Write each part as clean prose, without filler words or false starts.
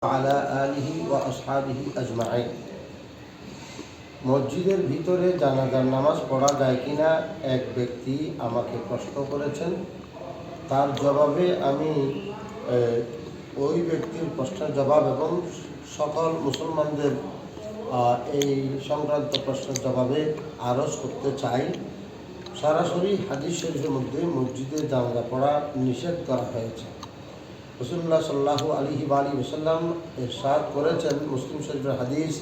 আলা আলিহি ওয়া আসহাবিহি আজমাইন। মসজিদের ভিতরে জানাজার নামাজ পড়া যায় কিনা এক ব্যক্তি আমাকে প্রশ্ন করেছেন। তার জবাবে আমি ওই ব্যক্তির প্রশ্নের জবাব এবং সকল মুসলমানদের এই সংক্রান্ত প্রশ্নের জবাবে আরজ করতে চাই। সরাসরি হাদিস শরীফের মধ্যে মসজিদে জানাজা পড়া নিষেধ করা হয়েছে। রাসূলুল্লাহ সাল্লাল্লাহু আলাইহি ওয়াসাল্লাম ইরশাদ করেছেন, মুসলিম শরীফের হাদিস,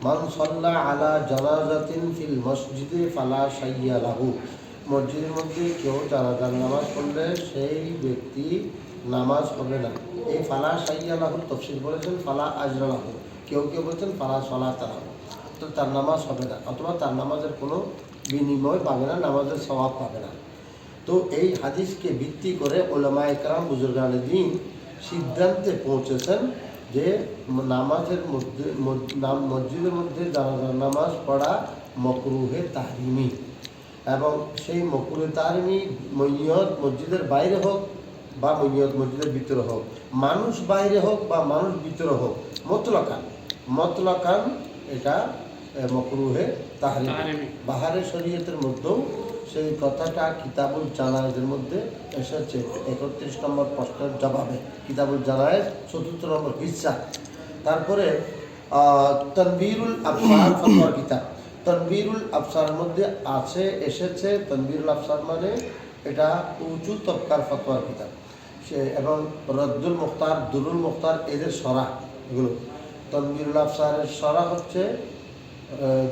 মান সাল্লা আলা জানাজাতিন ফিল মসজিদে ফালা শাইয়া লাহু। মসজিদের মধ্যে কেউ জানাজার নামাজ পড়লে সেই ব্যক্তি নামাজ হবে না। এই ফালা শাইয়া লাহুর তফসির বলেছেন ফালা আজরা লাহু, কেউ কেউ বলছেন ফালা সালাত লাহু, তো তার নামাজ হবে না, অথবা তার নামাজের কোনো বিনিময় পাবে না, নামাজের সওয়াব পাবে না। তো এই হাদিসকে ভিত্তি করে উলামায়ে কেরাম বুজুর্গানে দ্বীন সিদ্ধান্তে পৌঁছেছেন যে নামাজের মধ্যে মসজিদের মধ্যে জানাজার নামাজ পড়া মকরুহে তাহরিমি, এবং সেই মকরুহে তাহরিমি মইয়ত মসজিদের বাইরে হোক বা মইয়ত মসজিদের ভিতরে হোক, মানুষ বাইরে হোক বা মানুষ ভিতরে হোক, মতলাকান এটা মকরুহে তাহরিমি। বাহারে শরীয়তের মধ্যেও সেই কথাটা কিতাবুল জানায়েজের মধ্যে এসেছে 31 নম্বর প্রশ্নের জবাবে, কিতাবুল জানায়েজ 4 নম্বর হিস্সা। তারপরে তনবীরুল আবসার ফতোয়ার কিতাব, তনবীরুল আবসারের মধ্যে এসেছে। তনবীরুল আবসার মানে এটা উঁচু তবকার ফতোয়ার কিতাব, সে এবং রদ্দুল মুখতার, দুরুল মুখতার এদের সরা, এগুলো তনবীরুল আবসারের সরা হচ্ছে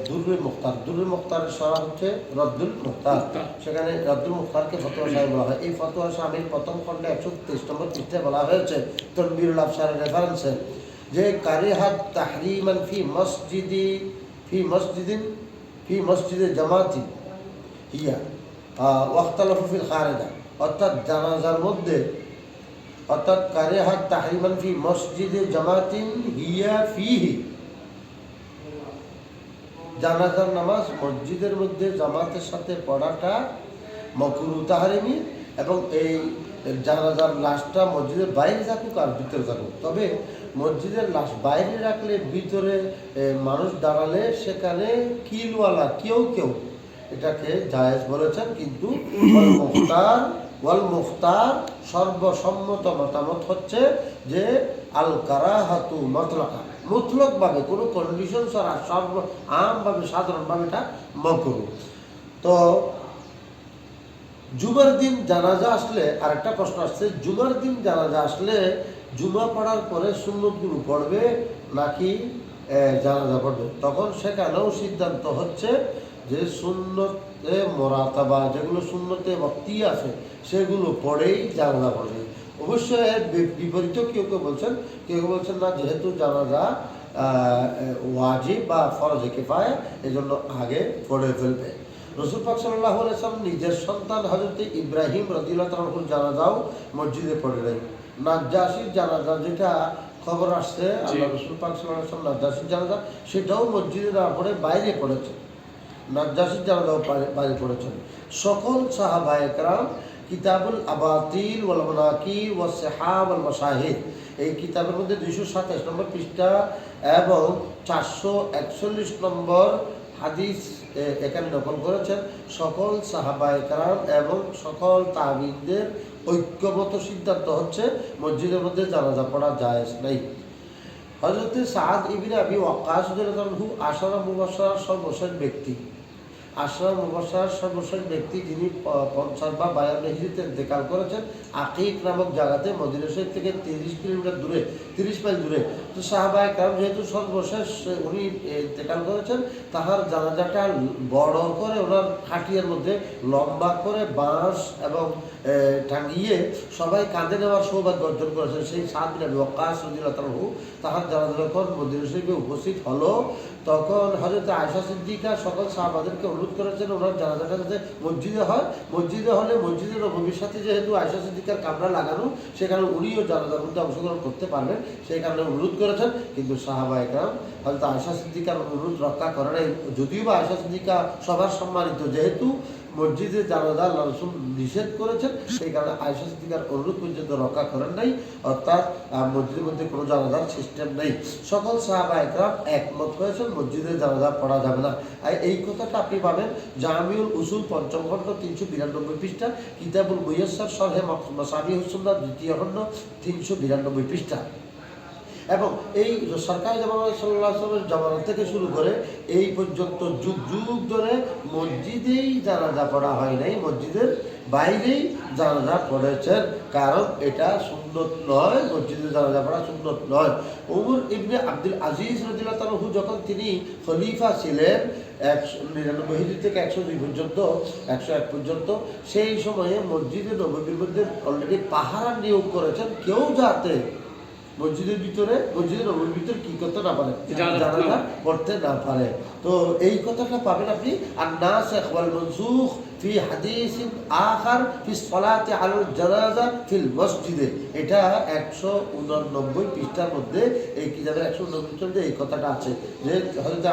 দুরুল মুখতার, দুরুল মুখতারের সরা হচ্ছে রদ্দুল মুখতার। সেখানে রদ্দুল মুখতারকে ফতোয়া সাহেব বলা হয়। এই ফতোয়া স্বামীর প্রথম খণ্ডে 123 নম্বর পৃষ্ঠায় বলা হয়েছে তনবীরুল আবসারের রেফারেন্সে যে কারিহাত তাহরিমান ফি মসজিদে জামাতি হিয়া ওয়াখতালাফু ফিল খারিজা, অর্থাৎ জানাজার মধ্যে, অর্থাৎ কারিহাত তাহরিমান ফি মসজিদে জামাতিন হিয়া ফিহি, জানাজার নামাজ মসজিদের মধ্যে জামাতের সাথে পড়াটা মকরুহ তাহরিমি, এবং এই জানাজার লাশটা মসজিদের বাইরে থাকুক আর ভিতরে থাকুক। তবে মসজিদের লাশ বাইরে রাখলে, ভিতরে মানুষ দাঁড়ালে সেখানে কিলওয়ালা কেউ এটাকে জায়েজ বলেছেন, কিন্তু ওয়াল মুখতার সর্বসম্মত মতামত হচ্ছে যে আল কারাহাতু মুতলকভাবে কোনো কন্ডিশন ছাড়া আমভাবে সাধারণভাবে এটা মাকরুহ। তো জুমার দিন জানাজা আসলে আরেকটা প্রশ্ন আসছে, জুমার দিন জানাজা আসলে জুমা পড়ার পরে সুন্নতগুলো পড়বে নাকি জানাজা পড়বে? তখন সেখানেও সিদ্ধান্ত হচ্ছে যে সুন্নতে মোরাতাবা, যেগুলো সুন্নতে ওয়াক্তি আছে সেগুলো পড়েই জানাজা পড়বে। অবশ্যই এর বিপরীতেও কেউ বলছেন না, যেহেতু জানাজা ওয়াজিব বা ফরজে কিফায়া, এজন্য আগে পড়ে ফেলবে। রাসূল পাক সাল্লাল্লাহু আলাইহি ওয়াসাল্লাম নিজের সন্তান হযরত ইব্রাহিম রাদিয়াল্লাহু তাআলা আনহুর জানাজাও মসজিদে পড়লেন। নাজ্জাশীর জানাজা যেটা খবর আসছে, আল্লাহ রাসূল পাক সাল্লাল্লাহু আলাইহি ওয়াসাল্লাম নাজ্জাশীর জানাজা সেটাও মসজিদে না পড়ে বাইরে পড়েছেন, নাজ্জাশীর জানাজাও বাইরে পড়েছেন। সকল সাহাবায়ে কেরাম কিতাবুল আবাতিল ওয়াল মানাকির ওয়াস সিহাব ওয়াল মাশাহিদ, এই কিতাবের মধ্যে 227 নম্বর পৃষ্ঠা এবং 441 নম্বর হাদিস এখানে নকল করেছেন। সকল সাহাবায়ে কেরাম এবং সকল তাবিঈনদের ঐক্যমত সিদ্ধান্ত হচ্ছে মসজিদের মধ্যে জানাজা পড়া জায়েজ নাই। হযরত সাদ ইবনে আবি ওয়াক্কাস রাদিয়াল্লাহু আনহু আশারা মুবাশশারার সর্বশেষ ব্যক্তি যিনি 50 বা 52 হিজরিতে ইন্তেকাল করেছেন আকিক নামক জায়গাতে, মদিনা শরীফ থেকে 30 কিলোমিটার দূরে, 30 মাইল দূরে। তো সাহাবায়ে কেরাম যেহেতু সর্বশেষ উনি ইন্তেকাল করেছেন, তাহার জানাজাটা বড় করে ওনার খাটিয়ার মধ্যে লম্বা করে বাঁশ এবং টাঙিয়ে সবাই কাঁধে নেওয়ার সৌভাগ্য অর্জন করেছেন। সেই সাদ বিন আবি ওয়াক্কাস রাদিয়াল্লাহু তাআলা তাহার জানাজা যখন মদিনা শরীফে উপস্থিত হলো, তখন হযরত আয়েশা সিদ্দিকা সকল সাহাবাদেরকে অনুরোধ করেছেন ওনার জানাজাটা যাতে মসজিদে হয়। মসজিদে হলে মসজিদের নববীর সাথে যেহেতু আয়েশা সিদ্দিকার কামরা লাগানো, সেখানে উনিও জানাজার মধ্যে অংশগ্রহণ করতে পারবেন, সেই কারণে অনুরোধ করেছেন। কিন্তু সাহাবায়ে কেরাম হযরত আয়েশা সিদ্দিকার অনুরোধ রক্ষা করে নাই, যদিও বা আয়েশা সিদ্দিকা সবার সম্মানিত, যেহেতু মসজিদে জানাজা আল্লাহ রাসূল নিষেধ করেছেন, সেই কারণে আয়েশা সিদ্দিকার অনুরোধ পর্যন্ত রক্ষা করেন নাই, অর্থাৎ মসজিদের মধ্যে কোনো জানাজার সিস্টেম নেই। সকল সাহাবা একরাম একমত হয়েছেন মসজিদে জানাজা পড়া যাবে না। আর এই কথাটা আপনি পাবেন জামিউল উসুল পঞ্চম খণ্ড 392 পৃষ্ঠা, কিতাবুল মুয়াসসার শরহে মাসাবিহুস সুন্নাহ দ্বিতীয় খণ্ড 392 পৃষ্ঠা। এবং এই সরকারি জামানা সাল্লাল্লাহু আলাইহি ওয়াসাল্লামের জামানা থেকে শুরু করে এই পর্যন্ত যুগ যুগ ধরে মসজিদেই জানাজা পড়া হয় নাই, মসজিদের বাইরেই জানাজা পড়েছেন, কারণ এটা সুন্নত নয়, মসজিদে জানাজা পড়া সুন্নত নয়। ওমর ইবনে আব্দুল আজিজ রাদিয়াল্লাহু তাআলা যখন তিনি খলিফা ছিলেন 199 হিজরি থেকে 102 পর্যন্ত 101 পর্যন্ত, সেই সময়ে মসজিদে নববীর মধ্যে অলরেডি পাহারা নিয়োগ করেছেন, কেউ যাতে মসজিদের নববীর ভিতরে কি করতে না পারে, জানাজা পড়তে না পারে। তো এই কথাটা পাবেন আপনি আন-নাসিখ ওয়াল মানসুখ ফি হাদিসিন আখার ফি সলাতি আলাল জানাজা ফিল মসজিদে, এটা 189 পৃষ্ঠার মধ্যে, এই কিতাবের 189 পৃষ্ঠার মধ্যে এই কথাটা আছে যে হযরত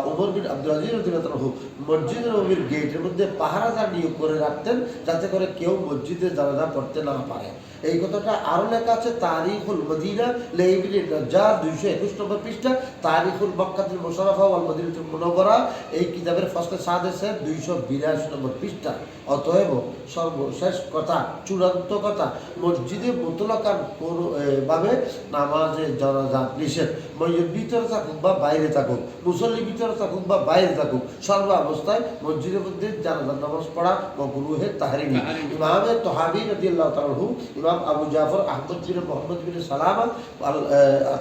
ওমর বিন আব্দুল আজিজ রাদিয়াল্লাহু তাআলা মসজিদের নববীর গেটের মধ্যে পাহারাদার নিয়োগ করে রাখতেন, যাতে করে কেউ মসজিদে জানাজা পড়তে না পারে। এই কথাটা আরো লেখা আছে তারিখুল মদিনা লিইবনে নাজ্জার 221 নম্বর পৃষ্ঠা, তারিখুল মক্কাতুল মুশাররাফা ওয়াল মদিনাতুল মুনাওয়ারা এই কিতাবের ফসলে সাদেসের 282 নম্বর পৃষ্ঠা। অতএব সর্বশেষ কথা, চূড়ান্ত কথা, মসজিদে মুতলাকান কোনো ভাবে নামাজে জানাজা নিষেধ। মসজিদ ভিতরে থাকুক বা বাইরে থাকুক, মুসল্লি ভিতরে থাকুক বা বাইরে থাকুক, সর্ব অবস্থায় মসজিদের মধ্যে জানাজার নামাজ পড়া মাকরুহে তাহরিমি। ইমাম তহাবী রাদিয়াল্লাহু তাআলা আনহু, ইমাম আবু জাফর আহমদ বিন মুহাম্মদ বিন সালামা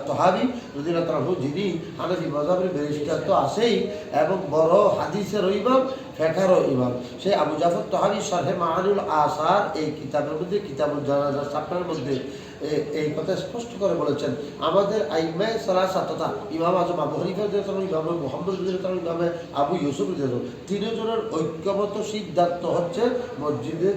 তহাবী রাদিয়াল্লাহু তাআলা আনহু, যিনি হানাফি মাযহাবের ব্যারিস্টার তো আছেই এবং বড় হাদিসের ইমাম, ফিকহেরও ইমাম, সেই আবু জাফর তহাবী শরহে মাআনিল আসার এই কিতাবের মধ্যে, কিতাবুল জানাজা চ্যাপ্টারের মধ্যে এই কথা স্পষ্ট করে বলেছেন, আমাদের আইম্মায়ে সালাসা তথা ইমাম আজম আবু হানিফা রাদিয়াল্লাহু তাআলা, ইমাম মুহাম্মদ রাদিয়াল্লাহু তাআলা, ইমাম আবু ইউসুফ রাদিয়াল্লাহু তাআলা, তিনজনের ঐক্যমত সিদ্ধান্ত হচ্ছে মসজিদে